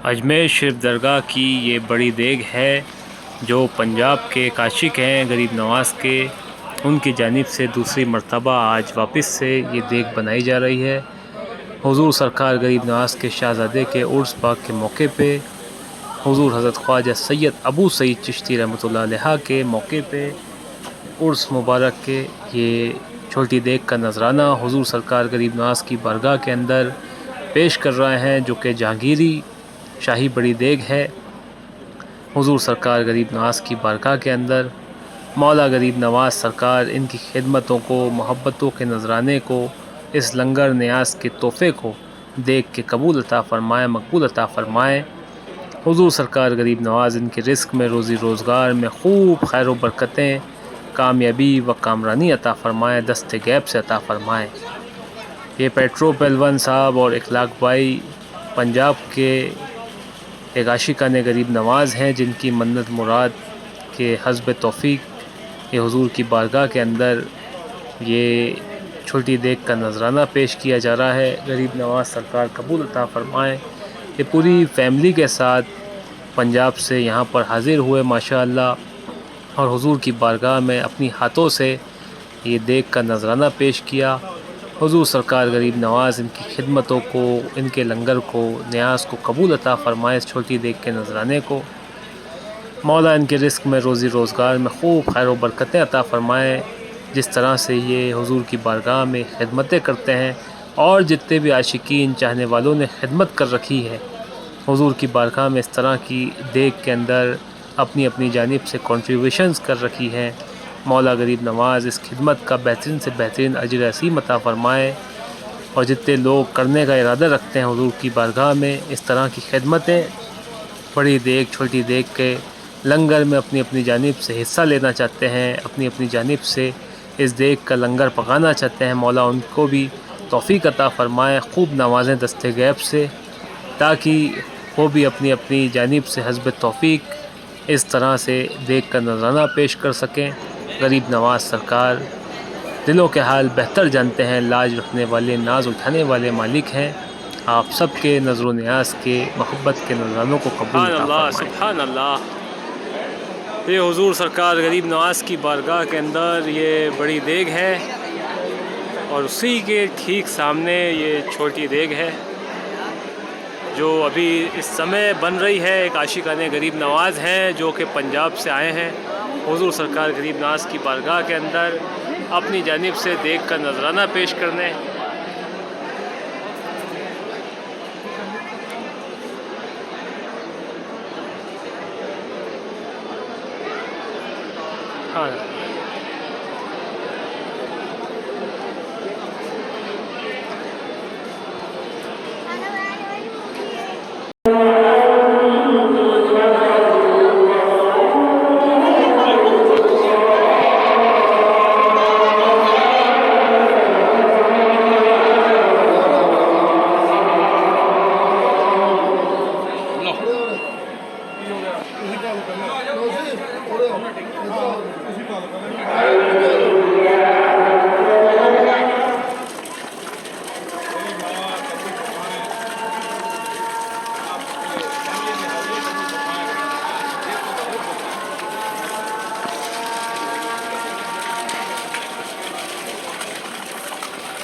अजमेर शरीफ दरगाह की ये बड़ी देग है जो पंजाब के काशिक हैं गरीब नवाज़ के, उनकी जानिब से दूसरी मरतबा आज वापस से ये देग बनाई जा रही है। हुजूर सरकार गरीब नवाज़ के शहज़ादे के उर्स पाक के मौके पे, हुजूर हज़रत ख्वाजा सैयद अबू सईद चिश्ती रहमतुल्लाह अलैह के मौके पे उर्स मुबारक के ये छोटी देग का नजराना हुजूर सरकार गरीब नवाज़ की बारगाह के अंदर पेश कर रहे हैं, जो कि जहांगीरी शाही बड़ी देग है। हुजूर सरकार गरीब नवाज़ की बारगाह के अंदर मौला गरीब नवाज़ सरकार इनकी खिदमतों को, मोहब्बतों के नजराने को, इस लंगर न्यास के तोहफ़े को देख के कबूल अता फ़रमाए, मकबूल अता फ़रमाए। हुजूर सरकार गरीब नवाज़ इनके रिस्क में, रोज़ी रोज़गार में खूब खैर व बरकतें, कामयाबी व कामरानी अता फ़रमाए, दस्ते गैब से अता फ़रमाए। ये पेट्रो पहलवान साहब और इखलाक भाई पंजाब के एक आशिकाने गरीब नवाज़ हैं, जिनकी मन्नत मुराद के हस्ब तौफ़ीक ये हुजूर की बारगाह के अंदर ये छोटी देग का नजराना पेश किया जा रहा है। गरीब नवाज़ सरकार कबूल अता फ़रमाएँ। ये पूरी फैमिली के साथ पंजाब से यहाँ पर हाज़िर हुए माशाअल्लाह, और हुजूर की बारगाह में अपनी हाथों से ये देग का नजराना पेश किया। हुजूर सरकार गरीब नवाज़ इनकी खिदमतों को, इनके लंगर को, न्यास को कबूल अता फ़रमाए। इस छोटी देग के नजराने को मौला इनके रिस्क में, रोज़ी रोज़गार में खूब खैर व बरकतें अता फ़रमाए। जिस तरह से ये हुजूर की बारगाह में खिदमतें करते हैं, और जितने भी आशिकीन चाहने वालों ने खिदमत कर रखी है हुजूर की बारगाह में, इस तरह की देग के अंदर अपनी अपनी जानिब से कंट्रीब्यूशंस कर रखी हैं। मौला गरीब नवाज़ इस खिदमत का बेहतरीन से बेहतरीन अजर असीम अता फ़रमाए। और जितने लोग करने का इरादा रखते हैं हुजूर की बारगाह में इस तरह की खिदमतें, बड़ी देग छोटी देग के लंगर में अपनी अपनी जानिब से हिस्सा लेना चाहते हैं, अपनी अपनी जानिब से इस देग का लंगर पकाना चाहते हैं, मौला उनको भी तौफ़ीक अता फ़रमाए, खूब नवाज़ें दस्ते गैब से, ताकि वो भी अपनी अपनी जानिब से हस्ब तौफ़ीक इस तरह से देग का नजराना पेश कर सकें। गरीब नवाज़ सरकार दिलों के हाल बेहतर जानते हैं, लाज रखने वाले, नाज उठाने वाले मालिक हैं। आप सब के नज़र न्यास के, मोहब्बत के नजरानों को कबूल अता फ़रमाएं। सुभान अल्लाह। ये हुजूर सरकार गरीब नवाज़ की बारगाह के अंदर ये बड़ी देग है, और उसी के ठीक सामने ये छोटी देग है जो अभी इस समय बन रही है। एक आशिकाने गरीब नवाज़ हैं जो कि पंजाब से आए हैं हुजूर सरकार गरीब नवाज़ की बारगाह के अंदर अपनी जानिब से देग का नजराना पेश करने। हाँ,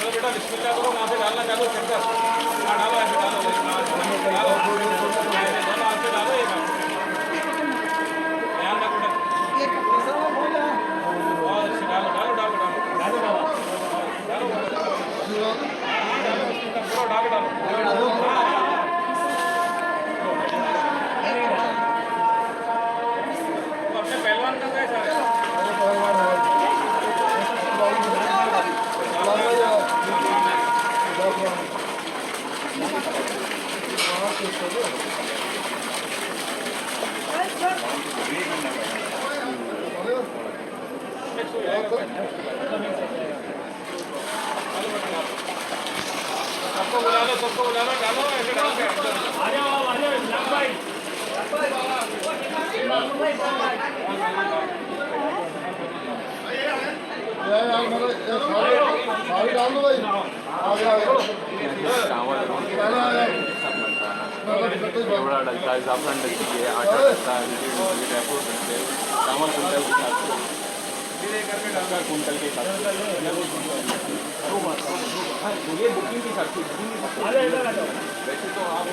बेटा बिस्मिल्लाह करो, वहाँ से डालना चालू कर दो, डालो ऐसे डालो, दोनों हाथ से डालो, एक ध्यान रखो, और ऐसे डालो डालो डालो डालो डालो डालो डालो अपने पहलवान का कैसा है? सबको बुला लो, डालो ऐसे डालो, आ जाओ भाई। केवड़ा डलता है, ज़ाफ़रान डलती है, आटा डलता है, ड्राई फ्रूट डलते हैं, चावल कुंटल के हिसाब से, शक्कर कुंटल के हिसाब से, ये बुकिंग के हिसाब से, वैसे तो आप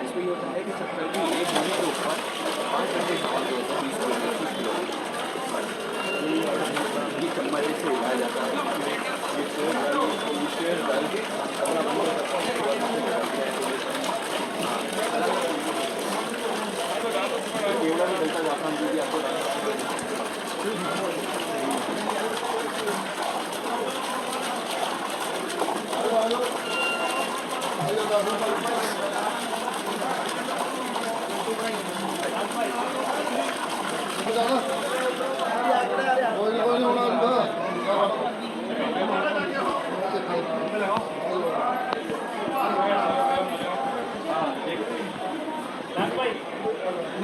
इसमें ये होता है कि शक्कर की एक बोरी के ऊपर 5 घंटे चावल जो होता है 20 किलो 25 किलो ये चम्मच से हिलाया जाता है, ये शेयर डाल के अपना केवड़ा भी डलता है, आसान भी आपको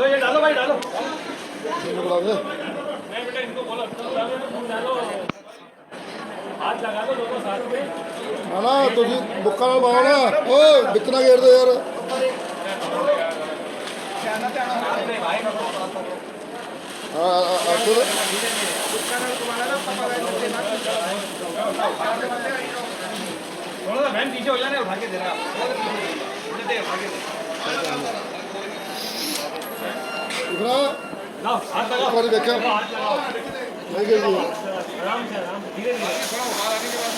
ये डालो भाई डालो। नहीं बेटा इनको बोलो डालो, हाथ लगा दो दोनों साथ में। ਨਾ ਤੁਸੀਂ ਬੁੱਕਾਂ ਨਾਲ ਪਾਓ ਨਾ, ਓਏ ਵਿਕਣਾ ਗੇੜ ਦੇ ਯਾਰ। थोड़ा सा बहन पीछे हो जाने, उठा के दे रहा है ਵਿਕਣਾ लाओ हाथ ਇੱਕ लगाओ, ਵਾਰੀ ਦੇਖਿਆ हाथ लगाओ, ਨਹੀਂ ਗਈ ਜੀ। आराम से धीरे धीरे थोड़ा बाहर आने के बाद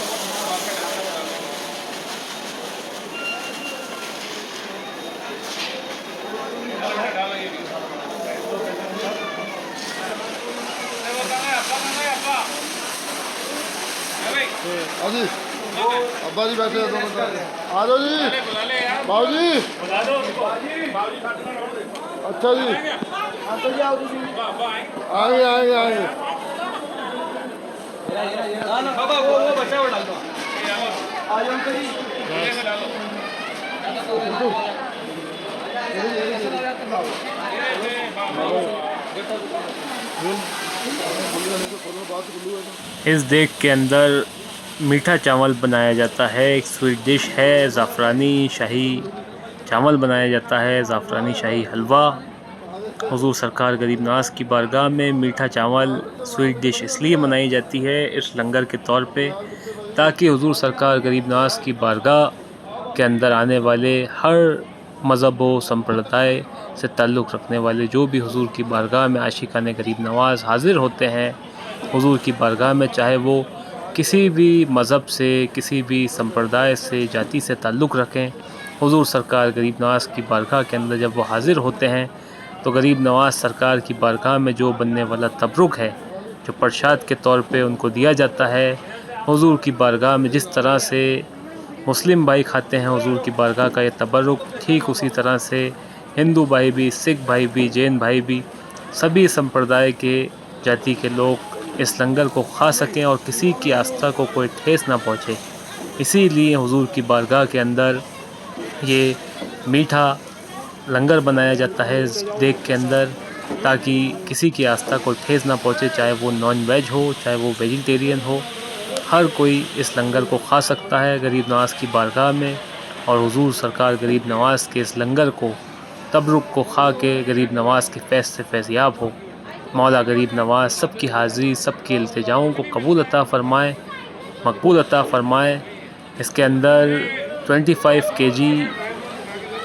डालो ये भी हाँ जी अब्बा जी बैठे हैं दोनों साथ। आ जाओ जी बाबू जी। अच्छा जी आएंगे आएंगे आएंगे। बाबा वो बच्चा वो डाल दो, इस देग के अंदर मीठा चावल बनाया जाता है। एक स्वीट डिश है, ज़ाफ़रानी शाही चावल बनाया जाता है, ज़ाफ़रानी शाही हलवा। हुज़ूर सरकार गरीब नवाज़ की बारगाह में मीठा चावल स्वीट डिश इसलिए बनाई जाती है इस लंगर के तौर पे, ताकि हुज़ूर सरकार गरीब नवाज़ की बारगाह के अंदर आने वाले हर मज़हब व संप्रदाय से ताल्लुक़ रखने वाले जो भी हुज़ूर की बारगाह में आशिकाने गरीब नवाज़ हाज़िर होते हैं हुज़ूर की बारगाह में, चाहे वो किसी भी मज़हब से, किसी भी संप्रदाय से, जाति से ताल्लुक़ रखें, हुज़ूर सरकार गरीब नवाज़ की बारगाह के अंदर जब वो हाज़िर होते हैं तो गरीब नवाज़ सरकार की बारगाह में जो बनने वाला तबरुक है, जो प्रसाद के तौर पे उनको दिया जाता है, हुज़ूर की बारगाह में जिस तरह से मुस्लिम भाई खाते हैं हुज़ूर की बारगाह का ये तबरुक, ठीक उसी तरह से हिंदू भाई भी, सिख भाई भी, जैन भाई भी, सभी संप्रदाय के जाति के लोग इस लंगर को खा सकें और किसी की आस्था को कोई ठेस ना पहुँचे। इसीलिए हुज़ूर की बारगाह के अंदर ये मीठा लंगर बनाया जाता है इस देग के अंदर, ताकि किसी की आस्था को ठेस ना पहुँचे, चाहे वो नॉन वेज हो, चाहे वो वेजिटेरियन हो, हर कोई इस लंगर को खा सकता है गरीब नवाज़ की बारगाह में। और हुज़ूर सरकार गरीब नवाज़ के इस लंगर को, तबरुक को खा के गरीब नवाज़ के फैज़ से फैज़याब हो। मौला गरीब नवाज़ सबकी हाज़िरी, सबकी इल्तिजाओं को कबूल अता फ़रमाए, मकबूल अता फ़रमाए। इसके अंदर 25 kg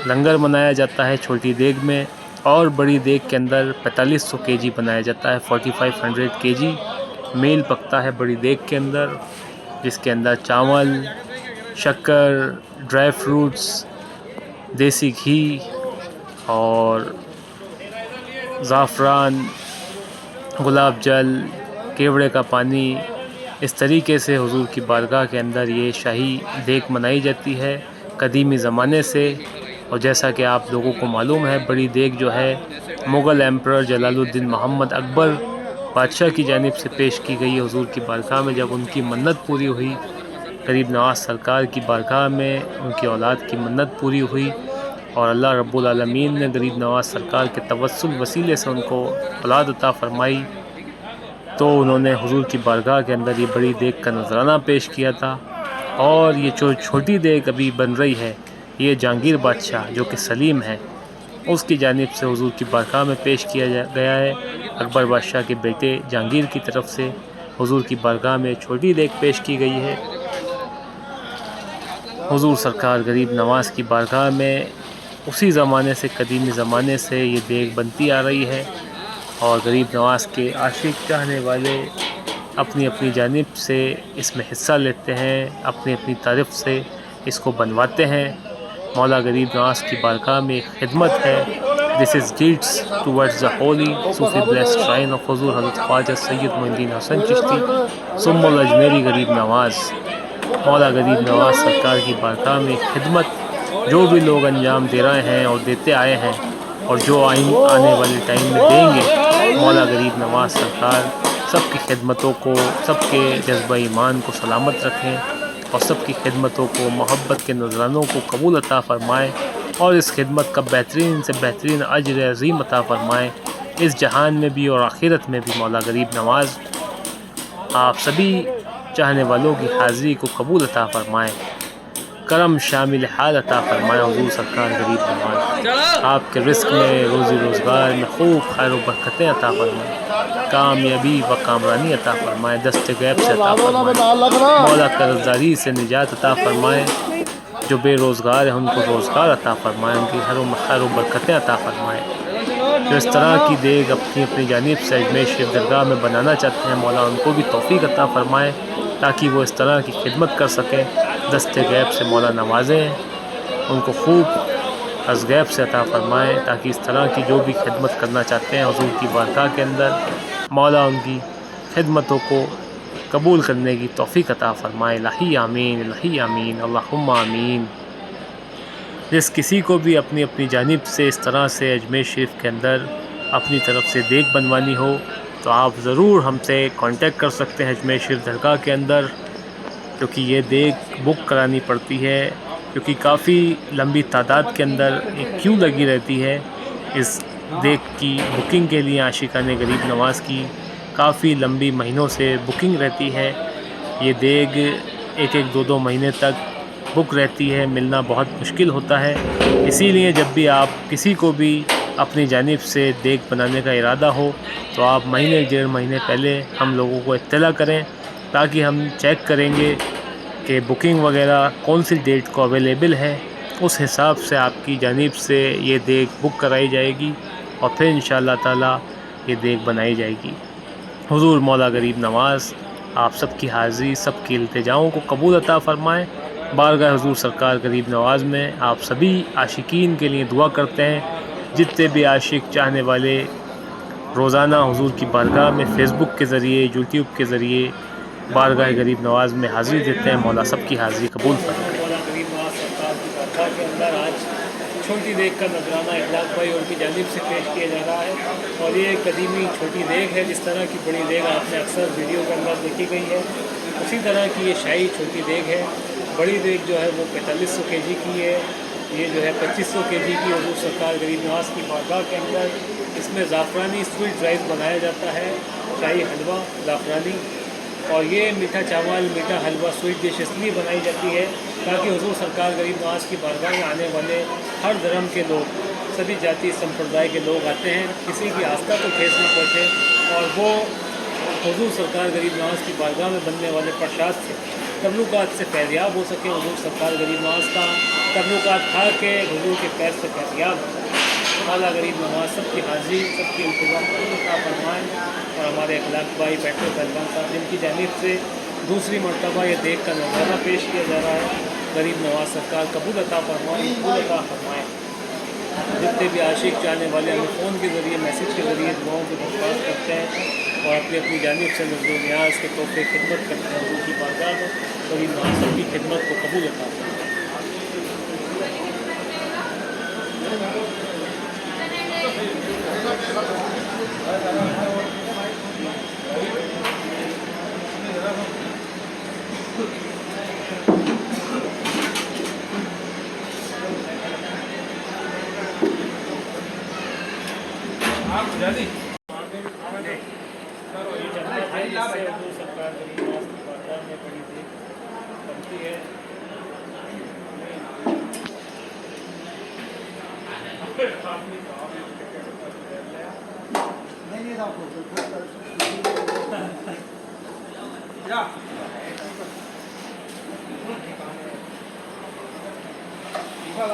लंगर बनाया जाता है छोटी देग में, और बड़ी देग के अंदर 4500 kg बनाया जाता है। 4500 kg मील पकता है बड़ी देग के अंदर, जिसके अंदर चावल, शक्कर, ड्राई फ्रूट्स, देसी घी और ज़ाफ़रान, गुलाब जल, केवड़े का पानी, इस तरीके से हुज़ूर की बारगाह के अंदर ये शाही देग मनाई जाती है कदीमी ज़माने से। और जैसा कि आप लोगों को मालूम है, बड़ी देग जो है मुग़ल एम्परर जलालुद्दीन मोहम्मद अकबर बादशाह की जानिब से पेश की गई है हुज़ूर की बारगाह में। जब उनकी मन्नत पूरी हुई غریب نواز سرکار کی بارگاہ میں ان کی اولاد کی منت پوری ہوئی اور اللہ رب العالمین نے غریب نواز سرکار کے توسل وسیلے سے ان کو اولاد عطا فرمائی، تو انہوں نے حضور کی بارگاہ کے اندر یہ بڑی دیگ کا نذرانہ پیش کیا تھا۔ اور یہ جو چھوٹی دیگ ابھی بن رہی ہے، یہ جہانگیر بادشاہ جو کہ سلیم ہے، اس کی جانب سے حضور کی بارگاہ میں پیش کیا گیا ہے۔ اکبر بادشاہ کے بیٹے جہانگیر کی طرف سے حضور کی بارگاہ میں چھوٹی دیگ پیش کی گئی ہے۔ حضور سرکار غریب نواز کی بارگاہ میں اسی زمانے سے، قدیمی زمانے سے یہ دیگ بنتی آ رہی ہے، اور غریب نواز کے عاشق چاہنے والے اپنی اپنی جانب سے اس میں حصہ لیتے ہیں، اپنی اپنی طرف سے اس کو بنواتے ہیں۔ مولا غریب نواز کی بارگاہ میں ایک خدمت ہے، this is deeds towards the holy صوفی بلیسڈ شرائن آف حضور حضرت خواجہ سید معین الدین حسن چشتی ثم الاجمیری غریب نواز۔ مولا غریب نواز سرکار کی بارگاہ میں خدمت جو بھی لوگ انجام دے رہے ہیں اور دیتے آئے ہیں، اور جو آنے والے ٹائم میں دیں گے، مولا غریب نواز سرکار سب کی خدمتوں کو، سب کے جذبہ ایمان کو سلامت رکھیں، اور سب کی خدمتوں کو، محبت کے نذرانوں کو قبول عطا فرمائے، اور اس خدمت کا بہترین سے بہترین اجر عظیم عطا فرمائے، اس جہان میں بھی اور آخرت میں بھی۔ مولا غریب نواز آپ سبھی چاہنے والوں کی حاضری کو قبول عطا فرمائے، کرم شامل حال عطا فرمائے حضور سرکار غریب نواز۔ آپ کے رزق میں، روزی روزگار میں خوب خیر و برکتیں عطا فرمائے، کامیابی و کامرانی عطا فرمائے، دست غیب سے عطا فرمائے، مولا قرض داری سے نجات عطا فرمائے، جو بے روزگار ہیں ان کو روزگار عطا فرمائے، ان کی خیر و برکتیں عطا فرمائے۔ جو اس طرح کی دیگ اپنی اپنی جانب سے اجمیر شریف درگاہ میں بنانا چاہتے ہیں، مولا ان کو بھی توفیق عطا فرمائے تاکہ وہ اس طرح کی خدمت کر سکیں، دست غیب سے مولا نوازیں، ان کو خوب از غیب سے عطا فرمائیں تاکہ اس طرح کی جو بھی خدمت کرنا چاہتے ہیں حضور کی بارگاہ کے اندر، مولا ان کی خدمتوں کو قبول کرنے کی توفیق عطا فرمائے۔ الہی آمین، الہی آمین، اللہم آمین۔ جس کسی کو بھی اپنی اپنی جانب سے اس طرح سے اجمیر شریف کے اندر اپنی طرف سے دیگ بنوانی ہو تو آپ ضرور ہم سے کانٹیکٹ کر سکتے ہیں اجمیر شریف درگاہ کے اندر، کیونکہ یہ دیگ بک کرانی پڑتی ہے، کیونکہ کافی لمبی تعداد کے اندر ایک کیو لگی رہتی ہے اس دیگ کی بکنگ کے لیے۔ عاشقان غریب نواز کی کافی لمبی مہینوں سے بکنگ رہتی ہے، یہ دیگ ایک ایک دو دو مہینے تک بک رہتی ہے، ملنا بہت مشکل ہوتا ہے۔ اسی لیے جب بھی آپ کسی کو بھی اپنی جانب سے دیگ بنانے کا ارادہ ہو تو آپ مہینے ڈیڑھ مہینے پہلے ہم لوگوں کو اطلاع کریں، تاکہ ہم چیک کریں گے کہ بکنگ وغیرہ کون سی ڈیٹ کو اویلیبل ہے، اس حساب سے آپ کی جانب سے یہ دیگ بک کرائی جائے گی، اور پھر انشاءاللہ تعالی یہ دیگ بنائی جائے گی۔ حضور مولا غریب نواز آپ سب کی حاضری، سب کی التجاؤں کو قبول عطا فرمائیں۔ بارگاہ حضور سرکار غریب نواز میں آپ سبھی عاشقین کے لیے دعا کرتے ہیں، جتنے بھی عاشق چاہنے والے روزانہ حضور کی بارگاہ میں فیس بک کے ذریعے، یوٹیوب کے ذریعے بارگاہ غریب نواز میں حاضری دیتے ہیں، مولا سب کی حاضری قبول فرمائے۔ مولا غریب نواز سرکار کی بارگاہ کے اندر آج چھوٹی دیگ کا نذرانہ اخلاق بھائی اور کی جانب سے پیش کیا جا رہا ہے، اور یہ قدیمی چھوٹی دیگ ہے۔ جس طرح کی بڑی دیگ آپ نے اکثر ویڈیو کے اندر دیکھی گئی ہے، اسی طرح کی یہ شاہی چھوٹی دیگ ہے۔ بڑی دیگ جو ہے وہ 4500 کے جی کی ہے، یہ جو ہے 2500 کے جی کی حضور سرکار غریب نواز کی بارگاہ کے اندر اس میں زعفرانی سویٹ رائس بنایا جاتا ہے، شاہی حلوہ زعفرانی، اور یہ میٹھا چاول، میٹھا حلوہ سویٹ ڈش اس لیے بنائی جاتی ہے تاکہ حضور سرکار غریب نواز کی بارگاہ میں آنے والے ہر دھرم کے لوگ، سبھی جاتی سمپردائے کے لوگ آتے ہیں، کسی کی آستھا کو ٹھیس نہ پہنچے، اور وہ حضور سرکار غریب نواز کی بارگاہ میں بننے والے پرشاد سے، تبرکات سے فیضیاب ہو سکے۔ حضور سرکار غریب نواز کا تبرکات کھا کے حضور کے پیر سے فیضیاب ہو۔ مولا غریب نواز سب کی حاضری، سب کی التجا عطا فرمائیں، اور ہمارے اخلاق بھائی پیٹرو پہلوان صاحب جن کی جانب سے دوسری مرتبہ یہ دیگ کا نذرانہ پیش کیا جا رہا ہے، غریب نواز سرکار قبول عطا فرمائیں، قبول عطا فرمائیں۔ جتنے بھی عاشق چاہنے والے ہمیں فون کے ذریعے، میسیج کے ذریعے دعاؤں کی درخواست کرتے ہیں اور اپنی اپنی جانب سے نظر و نیاز کے تحفے خدمت کرتے ہیں حضور کی بارگاہ میں، غریب نواز سب کی خدمت کو قبول عطا فرمائیں۔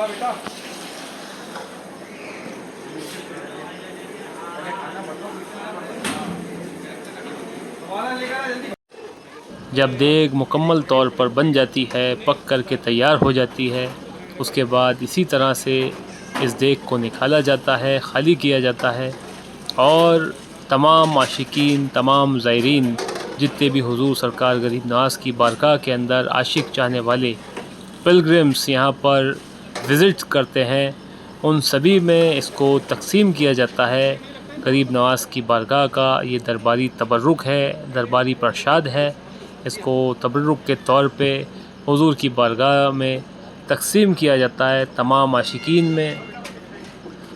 बेटा जब देग मुकम्मल तौर पर बन जाती है, पक कर के तैयार हो जाती है, उसके बाद इसी तरह से इस देग को निकाला जाता है, खाली किया जाता है और तमाम आशिकीन, तमाम ज़ायरीन जितने भी हुजूर सरकार गरीब नवाज़ की बारगाह के अंदर आशिक चाहने वाले पिलग्रिम्स यहाँ पर विज़िट करते हैं, उन सभी में इसको तकसीम किया जाता है। गरीब नवाज़ की बारगाह का ये दरबारी तबर्रुक है, दरबारी प्रसाद है। इसको तबर्रुक के तौर पे हुजूर की बारगाह में तकसीम किया जाता है तमाम आशिकीन में,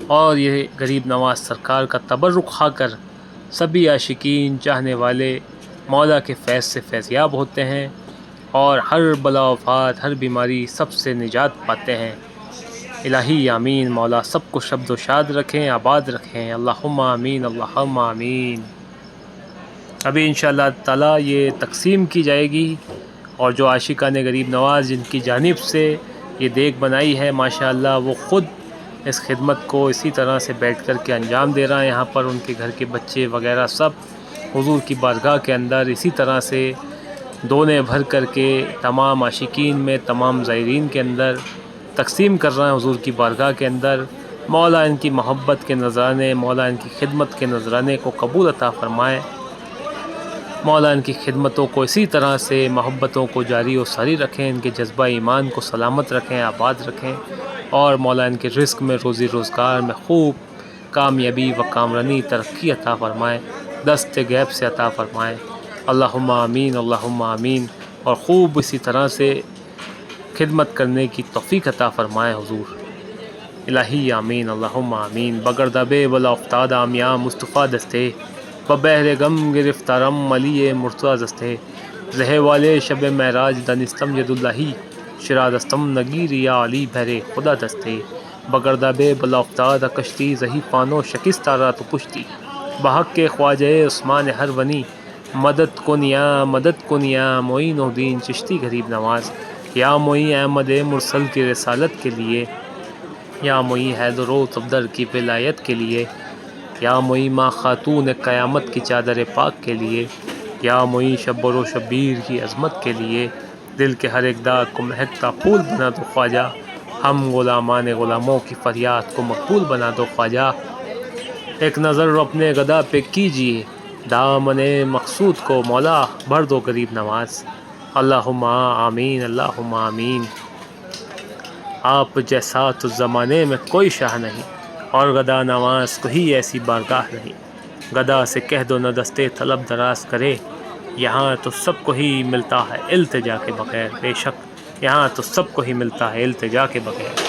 और ये गरीब नवाज़ सरकार का तबर्रुक खाकर सभी आशिकीन चाहने वाले मौला के फैज़ से फैज़याब होते हैं और हर बला वफ़ात, हर बीमारी सबसे निजात पाते हैं। इलाही आमीन। मौला सबको शब्द शाद रखें, आबाद रखें। अल्लाहुम्मा आमीन, अल्लाहुम्मा आमीन। अभी इंशाअल्लाह ताला ये तकसीम की जाएगी और जो आशिकान गरीब नवाज़ जिनकी जानिब से ये देग बनाई है, माशाअल्लाह वो ख़ुद इस खिदमत को इसी तरह से बैठ कर के अंजाम दे रहा है। यहाँ पर उनके घर के बच्चे वगैरह सब हुजूर की बारगाह के अंदर इसी तरह से दोने भर कर के तमाम आशिकीन में, तमाम ज़ायरीन के अंदर तकसीम कर रहे हैं हुजूर की बारगाह के अंदर। मौला इनकी मोहब्बत के नजराने, मौला इनकी खिदमत के नजराने को कबूल अता फ़रमाए। मौला इनकी खिदमतों को इसी तरह से मोहब्बतों को जारी और सारी रखें, इनके जज्बा ईमान को सलामत रखें, आबाद रखें और मौला इनके रिस्क में, रोज़ी रोज़गार में खूब कामयाबी व कामरानी तरक्की अता फ़रमाए, दस्त गैब से अता फ़रमाए। अल्लाहुम्मा आमीन, अल्लाहुम्मा आमीन। और ख़ूब इसी तरह से खिदमत करने की तौफ़ीक अता फ़रमाए हुजूर। इलाही आमीन, अल्लाहुम्मा आमीन। बगरदबे बला उफ्ताद आमिया मुस्तफ़ा दस्ते, बबहर गम गिरफ्तारम मलिए मुर्तज़ा दस्ते, जहे वाले शब महराज दनिस्तम यदुल्लाही, शिरादस्तम नगीर या अली भरे खुदा दस्ते, बगरदबे बला उफ्ताद कश्ती जही फ़ानो शकिस्तारा तो पुश्ती, बहक के ख्वाजे उस्मान हर वनी, मदद को निया मोइनुद्दीन चिश्ती गरीब नवाज़, या मोई अहमद मुरसल की रसालत के लिए, या मोई हैदरो तब्दर की विलायत के लिए, या मोई माँ खातून क़यामत की चादर पाक के लिए, या मोई शब्बर शब्बीर की अज़मत के लिए, दिल के हर एक दाग को महकता फूल बना दो ख्वाजा, हम गुलामान गुलामों की फरियाद को मकबूल बना दो ख्वाजा। एक नज़र अपने गदा पे कीजिए, दामने मकसूद को मौला भर दो गरीब नवाज़। अल्लाहुम्मा आमीन, अल्लाहुम्मा आमीन। आप जैसा तो ज़माने में कोई शाह नहीं और गदा नवाज़ को ही ऐसी बारगाह नहीं। गदा से कह दो न दस्ते तलब दराज करे, यहाँ तो सबको ही मिलता है इल्तिजा के बगैर। बेशक यहाँ तो सबको ही मिलता है इल्तिजा के बगैर।